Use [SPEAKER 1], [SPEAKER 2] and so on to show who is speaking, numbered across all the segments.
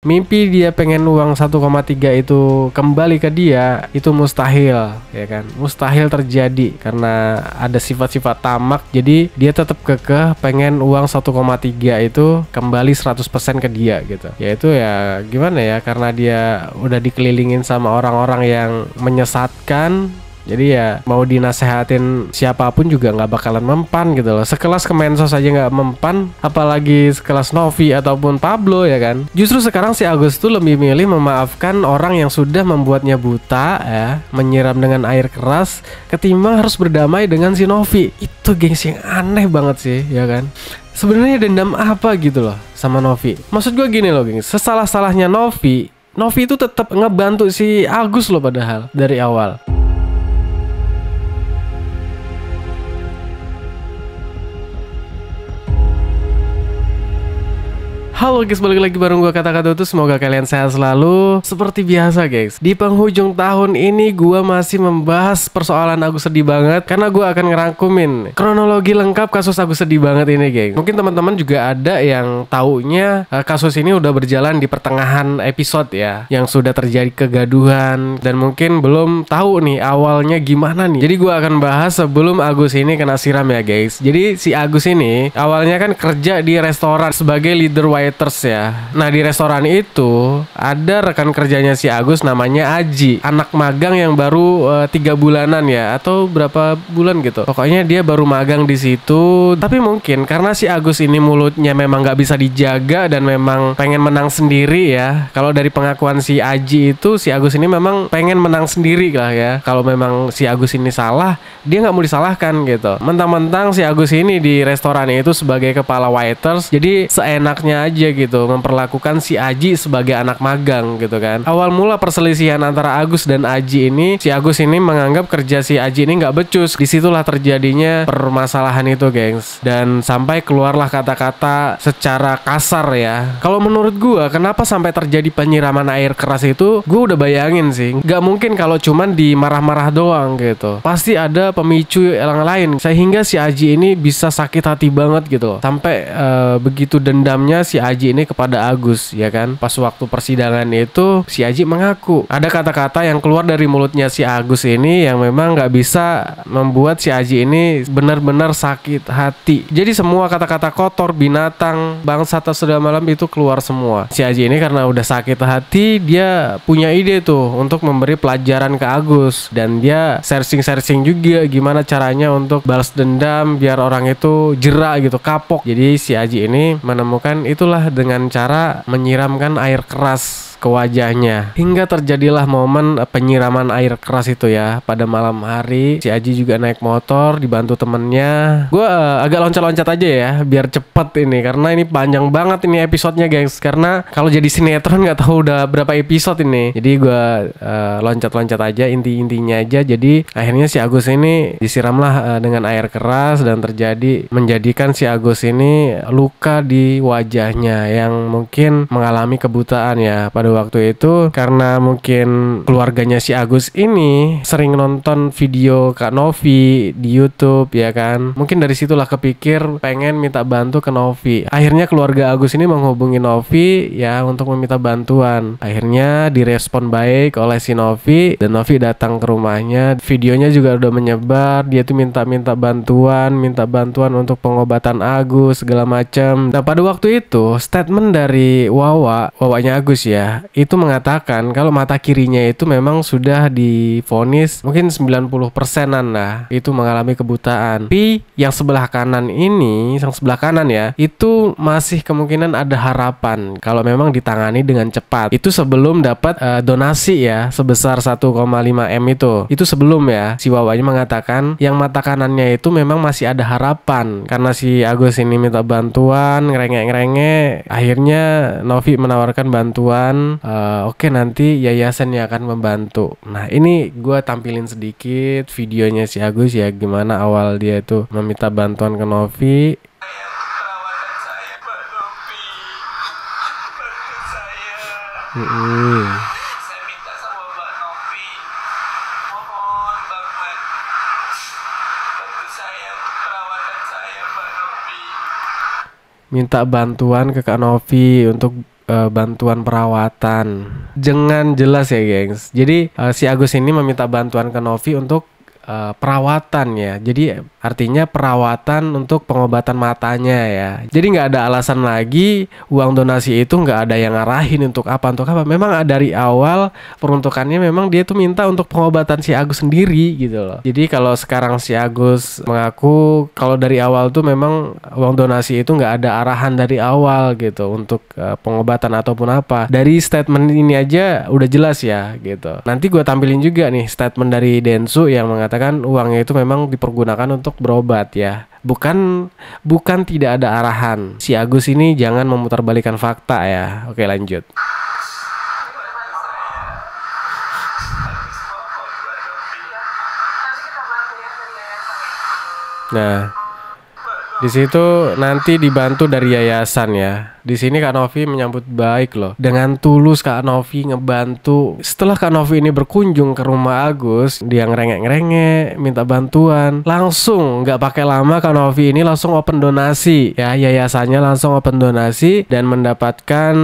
[SPEAKER 1] mimpi dia pengen uang 1,3 itu kembali ke dia itu mustahil, ya kan? Mustahil terjadi karena ada sifat-sifat tamak. Jadi dia tetap kekeh pengen uang 1,3 itu kembali 100% ke dia gitu. Yaitu ya gimana ya, karena dia udah dikelilingin sama orang-orang yang menyesatkan. Jadi ya mau dinasehatin siapapun juga nggak bakalan mempan gitu loh. Sekelas Kemensos aja nggak mempan, apalagi sekelas Novi ataupun Pablo, ya kan. Justru sekarang si Agus tuh lebih milih memaafkan orang yang sudah membuatnya buta ya, menyiram dengan air keras, ketimbang harus berdamai dengan si Novi. Itu gengsi yang aneh banget sih, ya kan. Sebenarnya dendam apa gitu loh sama Novi. Maksud gue gini loh gengs, sesalah-salahnya Novi itu tetap ngebantu si Agus loh padahal dari awal. Halo guys, balik lagi bareng gue Kata-Kata Utuh. Semoga kalian sehat selalu. Seperti biasa guys, di penghujung tahun ini gue masih membahas persoalan Agus Sedih Banget, karena gue akan ngerangkumin kronologi lengkap kasus Agus Sedih Banget ini guys. Mungkin teman-teman juga ada yang taunya kasus ini udah berjalan di pertengahan episode ya, yang sudah terjadi kegaduhan dan mungkin belum tahu nih awalnya gimana nih. Jadi gue akan bahas sebelum Agus ini kena siram ya guys. Jadi si Agus ini awalnya kan kerja di restoran sebagai leader waiters ya. Nah di restoran itu ada rekan kerjanya si Agus namanya Aji, anak magang yang baru 3 bulanan ya, atau berapa bulan gitu. Pokoknya dia baru magang di situ. Tapi mungkin karena si Agus ini mulutnya memang nggak bisa dijaga dan memang pengen menang sendiri ya. Kalau dari pengakuan si Aji itu, si Agus ini memang pengen menang sendiri lah ya. Kalau memang si Agus ini salah, dia nggak mau disalahkan gitu. Mentang-mentang si Agus ini di restoran itu sebagai kepala waiters, jadi seenaknya aja gitu memperlakukan si Aji sebagai anak magang gitu kan. Awal mula perselisihan antara Agus dan Aji ini, si Agus ini menganggap kerja si Aji ini nggak becus. Disitulah terjadinya permasalahan itu gengs, dan sampai keluarlah kata-kata secara kasar ya. Kalau menurut gua, kenapa sampai terjadi penyiraman air keras itu, gua udah bayangin sih, nggak mungkin kalau cuman dimarah-marah doang gitu. Pasti ada pemicu yang lain sehingga si Aji ini bisa sakit hati banget gitu loh. Sampai begitu dendamnya si Aji ini kepada Agus, ya kan. Pas waktu persidangan itu si Aji mengaku ada kata-kata yang keluar dari mulutnya si Agus ini yang memang nggak bisa membuat si Aji ini benar-benar sakit hati. Jadi semua kata-kata kotor, binatang, bangsat atau segala malam itu keluar semua. Si Aji ini karena udah sakit hati, dia punya ide tuh untuk memberi pelajaran ke Agus, dan dia searching juga gimana caranya untuk balas dendam biar orang itu jera gitu, kapok. Jadi si Aji ini menemukan itulah dengan cara menyiramkan air keras ke wajahnya, hingga terjadilah momen penyiraman air keras itu ya. Pada malam hari si Aji juga naik motor dibantu temennya. Gue agak loncat-loncat aja ya biar cepet ini, karena ini panjang banget ini episodenya guys. Karena kalau jadi sinetron nggak tahu udah berapa episode ini. Jadi gue loncat-loncat aja, inti-intinya aja. Jadi akhirnya si Agus ini disiramlah dengan air keras, dan menjadikan si Agus ini luka di wajahnya yang mungkin mengalami kebutaan ya pada waktu itu. Karena mungkin keluarganya si Agus ini sering nonton video Kak Novi di YouTube ya kan. Mungkin dari situlah kepikir pengen minta bantu ke Novi. Akhirnya keluarga Agus ini menghubungi Novi ya untuk meminta bantuan. Akhirnya direspon baik oleh si Novi, dan Novi datang ke rumahnya. Videonya juga udah menyebar. Dia tuh minta bantuan untuk pengobatan Agus segala macam. Nah pada waktu itu statement dari Wawanya Agus ya, itu mengatakan kalau mata kirinya itu memang sudah divonis mungkin 90%-an lah itu mengalami kebutaan. Tapi yang sebelah kanan ya, itu masih kemungkinan ada harapan kalau memang ditangani dengan cepat. Itu sebelum dapat donasi ya sebesar 1,5 M itu. Itu sebelum ya, si Wawanya mengatakan yang mata kanannya itu memang masih ada harapan. Karena si Agus ini minta bantuan, ngerengek, akhirnya Novi menawarkan bantuan. Oke, nanti yayasan yang akan membantu. Nah ini gue tampilin sedikit videonya si Agus ya, gimana awal dia itu meminta bantuan ke Novi.
[SPEAKER 2] Saya minta sama Mbak Novi, mohon banget bantu saya untuk perawatan saya, Mbak Novi.
[SPEAKER 1] Minta bantuan ke Kak Novi untuk bantuan perawatan. Jangan jelas ya gengs. Jadi si Agus ini meminta bantuan ke Novi untuk perawatan ya. Jadi artinya perawatan untuk pengobatan matanya ya. Jadi nggak ada alasan lagi uang donasi itu nggak ada yang ngarahin untuk apa. Memang dari awal peruntukannya memang dia tuh minta untuk pengobatan si Agus sendiri gitu loh. Jadi kalau sekarang si Agus mengaku kalau dari awal tuh memang uang donasi itu nggak ada arahan dari awal gitu untuk pengobatan ataupun apa. Dari statement ini aja udah jelas ya gitu. Nanti gue tampilin juga nih statement dari Densu yang mengatakan uangnya itu memang dipergunakan untuk berobat ya. Bukan tidak ada arahan. Si Agus ini jangan memutarbalikkan fakta ya. Oke, lanjut. Nah, di situ nanti dibantu dari yayasan ya. Di sini Kak Novi menyambut baik loh. Dengan tulus Kak Novi ngebantu. Setelah Kak Novi ini berkunjung ke rumah Agus, dia ngerengek-ngerengek, minta bantuan. Langsung nggak pakai lama Kak Novi ini langsung open donasi ya. Yayasannya langsung open donasi dan mendapatkan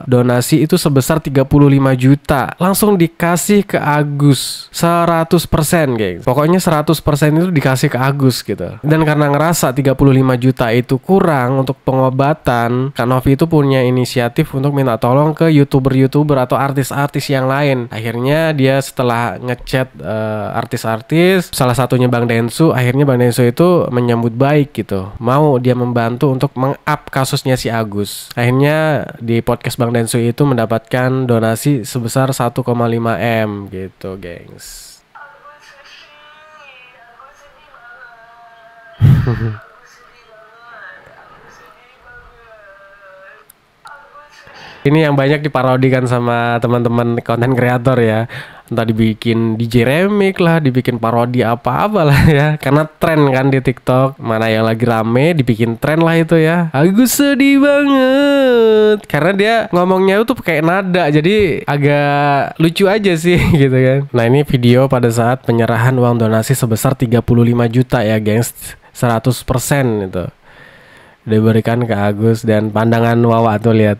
[SPEAKER 1] donasi itu sebesar 35 juta. Langsung dikasih ke Agus 100% guys. Pokoknya 100% itu dikasih ke Agus gitu. Dan karena ngerasa 35 juta itu kurang untuk pengobatan, Kak Novi itu punya inisiatif untuk minta tolong ke YouTuber atau artis-artis yang lain. Akhirnya dia setelah ngechat artis-artis, salah satunya Bang Densu, akhirnya Bang Densu itu menyambut baik gitu. Mau dia membantu untuk meng-up kasusnya si Agus. Akhirnya di podcast Bang Densu itu mendapatkan donasi sebesar 1,5 M gitu, gengs. Ini yang banyak diparodikan sama teman-teman konten kreator ya. Entah dibikin DJ remix lah, dibikin parodi apa-apa lah ya. Karena tren kan di TikTok, mana yang lagi rame dibikin tren lah itu ya. Agus sedih banget. Karena dia ngomongnya itu pakai nada, jadi agak lucu aja sih gitu kan. Nah, ini video pada saat penyerahan uang donasi sebesar 35 juta ya, gengs. 100% itu diberikan ke Agus dan pandangan Wawa tuh lihat.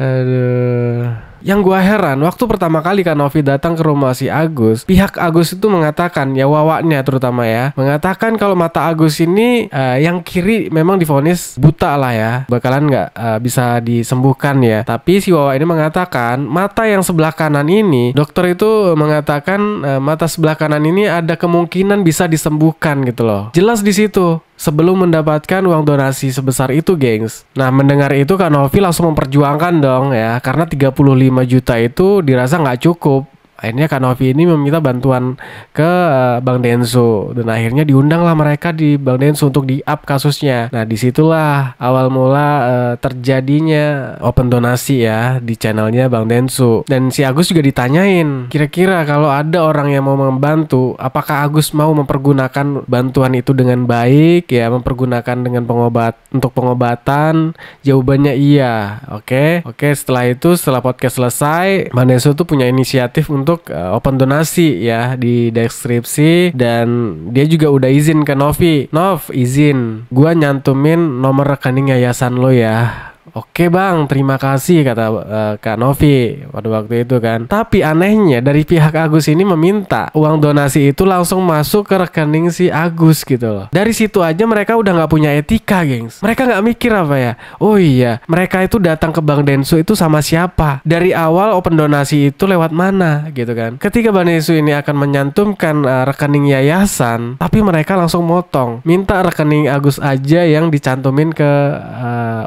[SPEAKER 1] Aduh. Yang gua heran, waktu pertama kali Kak Novi datang ke rumah si Agus, pihak Agus itu mengatakan, ya Wawanya terutama ya, mengatakan kalau mata Agus ini yang kiri memang divonis buta lah ya, bakalan nggak bisa disembuhkan ya. Tapi si Wawa ini mengatakan mata yang sebelah kanan ini, dokter itu mengatakan mata sebelah kanan ini ada kemungkinan bisa disembuhkan gitu loh. Jelas di situ. Sebelum mendapatkan uang donasi sebesar itu, gengs. Nah, mendengar itu Kak Novi langsung memperjuangkan dong ya, karena 35 juta itu dirasa nggak cukup. Akhirnya Kak Novi ini meminta bantuan ke Bang Densu dan akhirnya diundanglah mereka di Bang Densu untuk di-up kasusnya. Nah, disitulah awal mula terjadinya open donasi ya di channelnya Bang Densu. Dan si Agus juga ditanyain, kira-kira kalau ada orang yang mau membantu, apakah Agus mau mempergunakan bantuan itu dengan baik ya, mempergunakan dengan untuk pengobatan? Jawabannya iya. Oke, setelah podcast selesai, Bang Densu tuh punya inisiatif untuk open donasi ya di deskripsi, dan dia juga udah izin ke Novi. Nov, izin gua nyantumin nomor rekening yayasan lo ya. Oke bang, terima kasih kata Kak Novi pada waktu itu kan. Tapi anehnya dari pihak Agus ini meminta uang donasi itu langsung masuk ke rekening si Agus gitu loh. Dari situ aja mereka udah nggak punya etika, gengs. Mereka nggak mikir apa ya. Oh iya, mereka itu datang ke Bang Densu itu sama siapa? Dari awal open donasi itu lewat mana gitu kan. Ketika Bang Densu ini akan menyantumkan rekening yayasan, tapi mereka langsung motong, minta rekening Agus aja yang dicantumin ke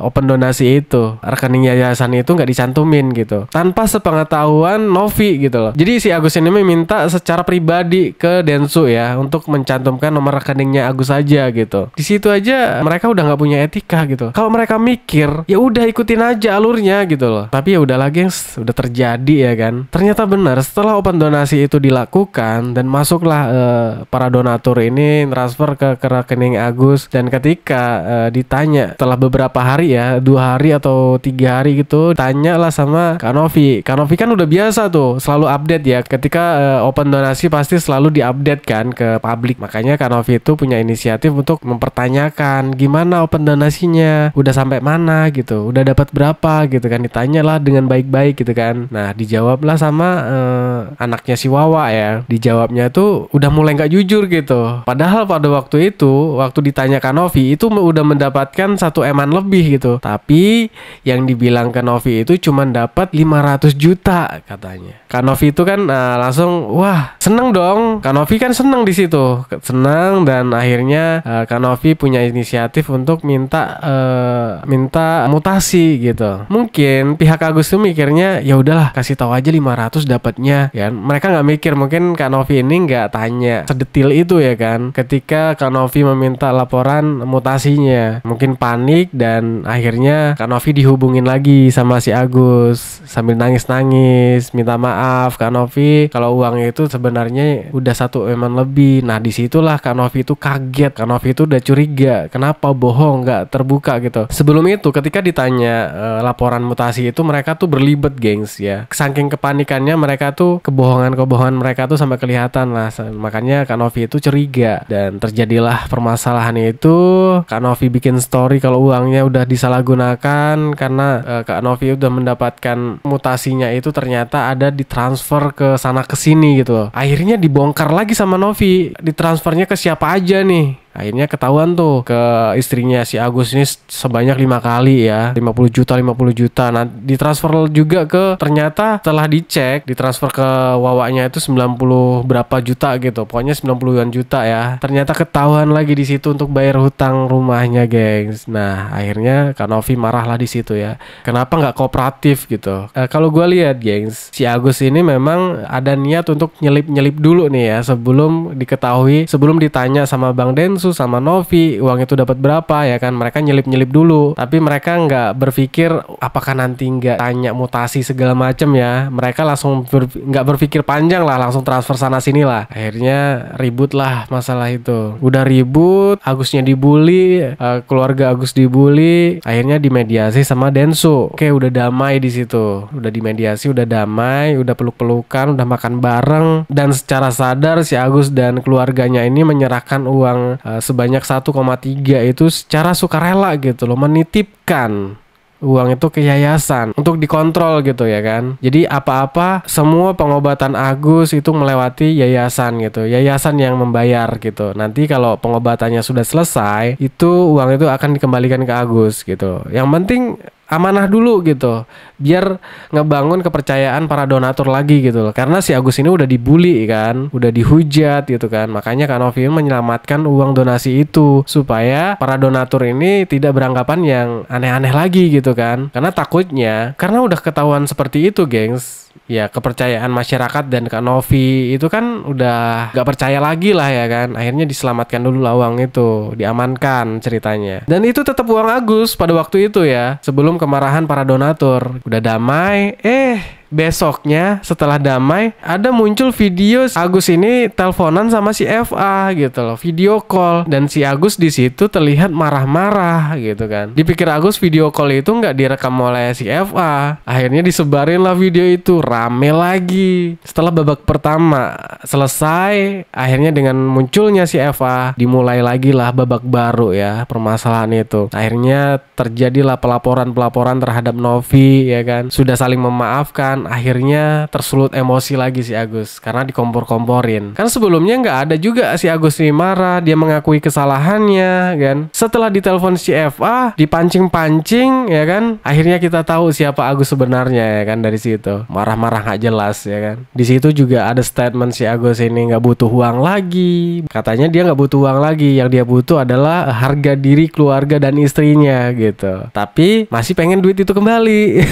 [SPEAKER 1] open donasi itu. Rekening yayasan itu nggak dicantumin gitu, tanpa sepengetahuan Novi gitu loh. Jadi si Agus ini meminta secara pribadi ke Densu ya untuk mencantumkan nomor rekeningnya Agus aja gitu. Di situ aja mereka udah nggak punya etika gitu. Kalau mereka mikir ya udah ikutin aja alurnya gitu loh. Tapi ya udah lagi udah terjadi ya kan. Ternyata benar, setelah open donasi itu dilakukan dan masuklah para donatur ini transfer ke rekening Agus, dan ketika ditanya setelah beberapa hari ya, 2 hari hari atau 3 hari gitu, tanya lah sama Kak Novi. Kak Novi kan udah biasa tuh selalu update ya, ketika open donasi pasti selalu diupdate kan ke publik. Makanya Kak Novi itu punya inisiatif untuk mempertanyakan gimana open donasinya, udah sampai mana gitu, udah dapat berapa gitu kan, ditanyalah dengan baik-baik gitu kan. Nah dijawablah sama anaknya si Wawa ya, dijawabnya tuh udah mulai nggak jujur gitu. Padahal pada waktu itu, waktu ditanya Kak Novi itu udah mendapatkan 1 M lebih gitu, tapi yang dibilang Kak Novi itu cuma dapat 500 juta katanya. Kak Novi itu kan langsung wah seneng dong. Kak Novi kan seneng di situ, seneng, dan akhirnya Kak Novi punya inisiatif untuk minta mutasi gitu. Mungkin pihak Agus tuh mikirnya ya udahlah kasih tahu aja 500 dapatnya ya. Mereka nggak mikir, mungkin Kak Novi ini nggak tanya sedetil itu ya kan. Ketika Kak Novi meminta laporan mutasinya, mungkin panik dan akhirnya Kak Novi dihubungin lagi sama si Agus sambil nangis-nangis minta maaf Kak Novi kalau uang itu sebenarnya udah 1 M lebih. Nah disitulah Kak Novi itu kaget, Kak Novi itu udah curiga kenapa bohong nggak terbuka gitu. Sebelum itu ketika ditanya laporan mutasi itu mereka tuh berlibet gengs ya, saking kepanikannya mereka tuh kebohongan mereka tuh sampai kelihatan lah. Makanya Kak Novi itu curiga dan terjadilah permasalahan itu. Kak Novi bikin story kalau uangnya udah disalahgunakan karena Kak Novi udah mendapatkan mutasinya itu ternyata ada ditransfer ke sana ke sini gitu. Akhirnya dibongkar lagi sama Novi, ditransfernya ke siapa aja nih. Akhirnya ketahuan tuh ke istrinya si Agus ini sebanyak 5 kali ya, 50 juta. Nah ditransfer juga ke, ternyata setelah dicek ditransfer ke Wawanya itu 90 berapa juta gitu, pokoknya 90-an juta ya. Ternyata ketahuan lagi di situ untuk bayar hutang rumahnya gengs. Nah akhirnya Kak Novi marah lah di situ ya, kenapa nggak kooperatif gitu. Kalau gue lihat gengs, si Agus ini memang ada niat untuk nyelip dulu nih ya, sebelum diketahui, sebelum ditanya sama Bang Densu sama Novi uang itu dapat berapa ya kan. Mereka nyelip dulu, tapi mereka nggak berpikir apakah nanti nggak tanya mutasi segala macem ya. Mereka langsung nggak berpikir panjang lah, langsung transfer sana sini lah. Akhirnya ribut lah masalah itu. Udah ribut, Agusnya dibully, keluarga Agus dibully, akhirnya dimediasi sama Densu. Oke udah damai di situ, udah dimediasi, udah damai, udah peluk-pelukan, udah makan bareng, dan secara sadar si Agus dan keluarganya ini menyerahkan uang sebanyak 1,3 itu secara sukarela gitu loh, menitipkan uang itu ke yayasan untuk dikontrol gitu ya kan. Jadi apa-apa semua pengobatan Agus itu melewati yayasan gitu, yayasan yang membayar gitu. Nanti kalau pengobatannya sudah selesai, itu uang itu akan dikembalikan ke Agus gitu. Yang penting amanah dulu gitu, biar ngebangun kepercayaan para donatur lagi gitu loh. Karena si Agus ini udah dibully kan, udah dihujat gitu kan. Makanya Kak Novi menyelamatkan uang donasi itu supaya para donatur ini tidak beranggapan yang aneh-aneh lagi gitu kan. Karena takutnya, karena udah ketahuan seperti itu gengs, ya kepercayaan masyarakat dan Kak Novi itu kan udah gak percaya lagi lah ya kan. Akhirnya diselamatkan dulu lah uang itu, diamankan ceritanya. Dan itu tetap uang Agus pada waktu itu ya, sebelum kemarahan para donatur. Udah damai, besoknya setelah damai ada muncul video Agus ini teleponan sama si FA gitu loh, video call, dan si Agus di situ terlihat marah-marah gitu kan. Dipikir Agus video call itu nggak direkam oleh si FA, akhirnya disebarin lah video itu, rame lagi. Setelah babak pertama selesai, akhirnya dengan munculnya si FA dimulai lagi lah babak baru ya permasalahan itu. Akhirnya terjadilah pelaporan terhadap Novi ya kan, sudah saling memaafkan. Akhirnya tersulut emosi lagi si Agus karena dikompor-komporin. Kan sebelumnya nggak ada juga si Agus ini marah, dia mengakui kesalahannya kan. Setelah ditelepon si FA, dipancing-pancing ya kan. Akhirnya kita tahu siapa Agus sebenarnya ya kan, dari situ. Marah-marah nggak jelas ya kan. Di situ juga ada statement si Agus ini nggak butuh uang lagi. Katanya dia nggak butuh uang lagi, yang dia butuh adalah harga diri keluarga dan istrinya gitu. Tapi masih pengen duit itu kembali.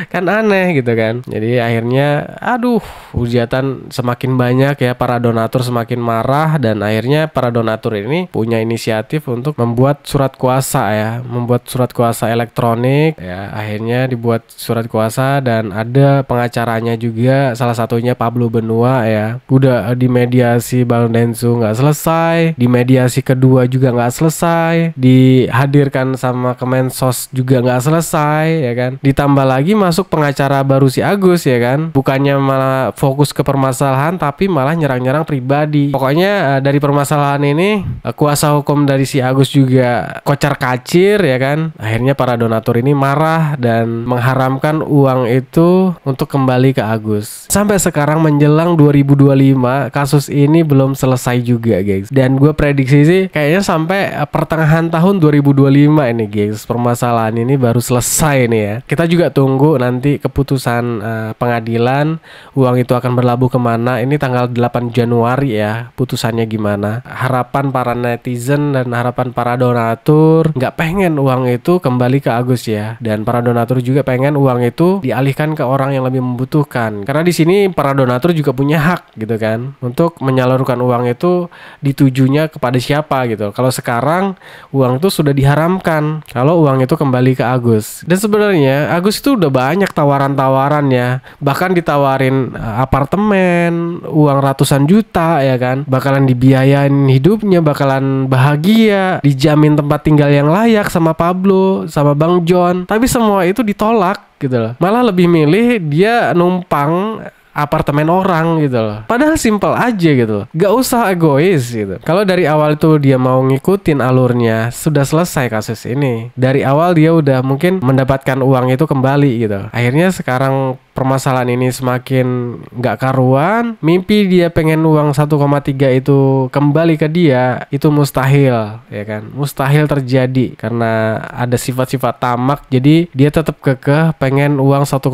[SPEAKER 1] Kan aneh gitu kan. Jadi akhirnya aduh, hujatan semakin banyak ya, para donatur semakin marah, dan akhirnya para donatur ini punya inisiatif untuk membuat surat kuasa ya, membuat surat kuasa elektronik ya. Akhirnya dibuat surat kuasa dan ada pengacaranya juga, salah satunya Pablo Benua ya. Udah dimediasi Bang Densu nggak selesai, di mediasi kedua juga nggak selesai, dihadirkan sama Kemensos juga nggak selesai ya kan. Ditambah lagi masuk pengacara baru si Agus ya kan, bukannya malah fokus ke permasalahan tapi malah nyerang-nyerang pribadi. Pokoknya dari permasalahan ini kuasa hukum dari si Agus juga kocar kacir ya kan. Akhirnya para donatur ini marah dan mengharamkan uang itu untuk kembali ke Agus. Sampai sekarang menjelang 2025 kasus ini belum selesai juga guys. Dan gue prediksi sih kayaknya sampai pertengahan tahun 2025 ini guys, permasalahan ini baru selesai nih ya. Kita juga tunggu nanti keputusan pengadilan, uang itu akan berlabuh kemana. Ini tanggal 8 Januari ya, putusannya gimana. Harapan para netizen dan harapan para donatur nggak pengen uang itu kembali ke Agus ya, dan para donatur juga pengen uang itu dialihkan ke orang yang lebih membutuhkan. Karena di sini para donatur juga punya hak gitu kan, untuk menyalurkan uang itu ditujunya kepada siapa gitu. Kalau sekarang uang itu sudah diharamkan kalau uang itu kembali ke Agus. Dan sebenarnya Agus itu udah banyak tawaran-tawaran ya, bahkan ditawarin apartemen, uang ratusan juta ya kan, bakalan dibiayain hidupnya, bakalan bahagia, dijamin tempat tinggal yang layak sama Pablo, sama Bang John. Tapi semua itu ditolak gitu loh. Malah lebih milih dia numpang apartemen orang gitu loh. Padahal simpel aja gitu loh. Gak usah egois gitu. Kalau dari awal tuh dia mau ngikutin alurnya, sudah selesai kasus ini. Dari awal dia udah mungkin mendapatkan uang itu kembali gitu. Akhirnya sekarang permasalahan ini semakin gak karuan. Mimpi dia pengen uang 1,3 itu kembali ke dia, itu mustahil ya kan. Mustahil terjadi karena ada sifat-sifat tamak. Jadi dia tetap kekeh pengen uang 1,3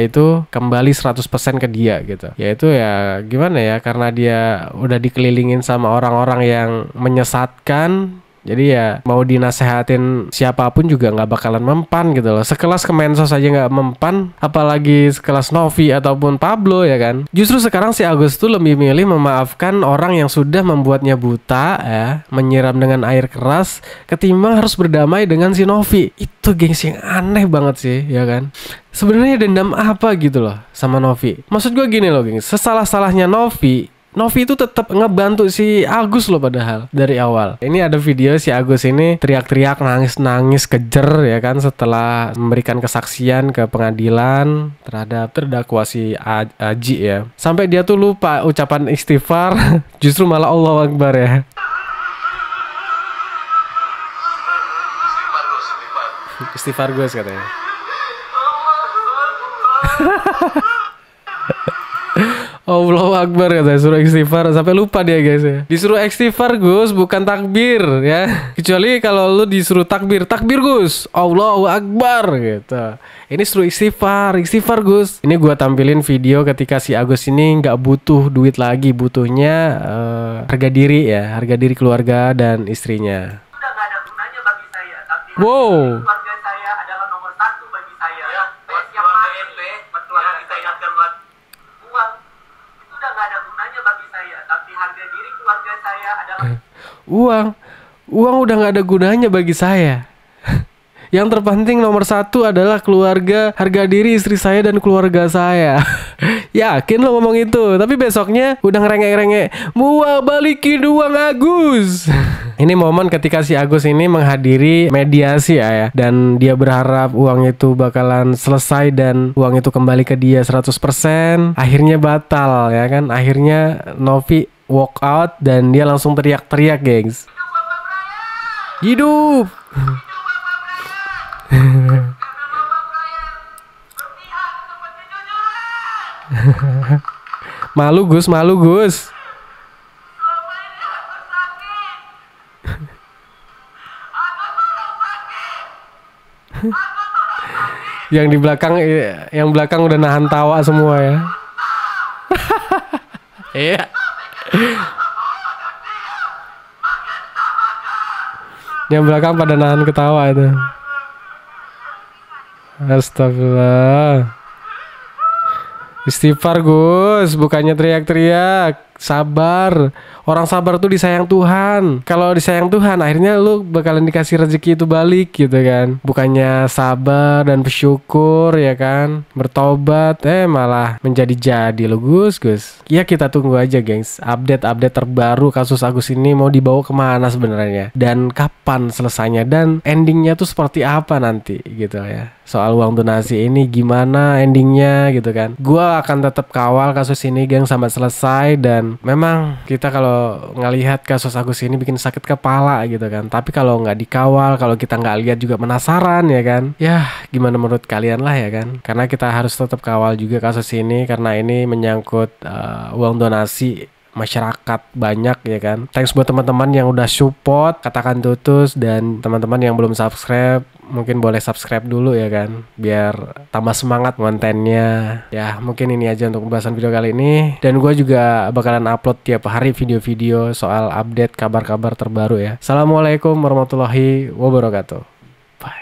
[SPEAKER 1] itu kembali 100% ke dia gitu. Yaitu ya gimana ya, karena dia udah dikelilingin sama orang-orang yang menyesatkan. Jadi ya mau dinasehatin siapapun juga nggak bakalan mempan gitu loh. Sekelas Kemensos aja nggak mempan, apalagi sekelas Novi ataupun Pablo ya kan. Justru sekarang si Agus tuh lebih milih memaafkan orang yang sudah membuatnya buta ya, menyiram dengan air keras, ketimbang harus berdamai dengan si Novi. Itu gengsi yang aneh banget sih ya kan. Sebenarnya dendam apa gitu loh sama Novi. Maksud gue gini loh geng, sesalah-salahnya Novi itu tetap ngebantu si Agus loh padahal dari awal. Ini ada video si Agus ini teriak-teriak, nangis-nangis, kejer ya kan, setelah memberikan kesaksian ke pengadilan terhadap terdakwa si Aji ya. Sampai dia tuh lupa ucapan istighfar, justru malah Allahu Akbar ya. Istighfar Gus katanya. Allahu Akbar katanya, suruh istighfar, sampai lupa dia guys ya. Disuruh istighfar Gus, bukan takbir ya. Kecuali kalau lu disuruh takbir Gus, Allahu Akbar gitu. Ini suruh istighfar Gus. Ini gua tampilin video ketika si Agus ini nggak butuh duit lagi, butuhnya harga diri ya, harga diri keluarga dan istrinya.
[SPEAKER 2] Sudah nggak ada gunanya bagi saya, tapi
[SPEAKER 1] Wow.
[SPEAKER 2] keluarga saya adalah nomor satu bagi saya. Saya siap mati buat keluarga kita ingatkan buat uang. Itu udah nggak ada gunanya bagi saya, tapi harga diri keluarga saya adalah
[SPEAKER 1] Uang udah nggak ada gunanya bagi saya. Yang terpenting nomor satu adalah keluarga, harga diri istri saya dan keluarga saya. Yakin lo ngomong itu, tapi besoknya udah ngerengek-rengek, "Mual balikin uang Agus." Ini momen ketika si Agus ini menghadiri mediasi ya, dan dia berharap uang itu bakalan selesai dan uang itu kembali ke dia 100%. Akhirnya batal ya kan. Akhirnya Novi walk out dan dia langsung teriak-teriak, gengs. Hidup. Malu Gus. Yang belakang udah nahan tawa semua ya. Iya. Yang belakang pada nahan ketawa itu. Astagfirullah. Istighfar Gus, bukannya teriak-teriak. Sabar. Orang sabar tuh disayang Tuhan. Kalau disayang Tuhan, akhirnya lu bakalan dikasih rezeki itu balik gitu kan. Bukannya sabar dan bersyukur ya kan, bertobat, malah menjadi-jadi lo Gus. Ya kita tunggu aja gengs, update-update terbaru kasus Agus ini mau dibawa kemana sebenarnya, dan kapan selesainya, dan endingnya tuh seperti apa nanti gitu ya. Soal uang donasi ini gimana endingnya gitu kan. Gua akan tetap kawal kasus ini geng sampai selesai, dan memang kita kalau ngelihat kasus Agus ini bikin sakit kepala gitu kan. Tapi kalau nggak dikawal, kalau kita nggak lihat juga penasaran ya kan. Ya gimana menurut kalian lah ya kan. Karena kita harus tetap kawal juga kasus ini, karena ini menyangkut uang donasi masyarakat banyak ya kan. Thanks buat teman-teman yang udah support Katakan Tutus, dan teman-teman yang belum subscribe mungkin boleh subscribe dulu ya kan, biar tambah semangat kontennya. Ya mungkin ini aja untuk pembahasan video kali ini, dan gue juga bakalan upload tiap hari video-video soal update kabar-kabar terbaru ya. Assalamualaikum warahmatullahi wabarakatuh. Bye.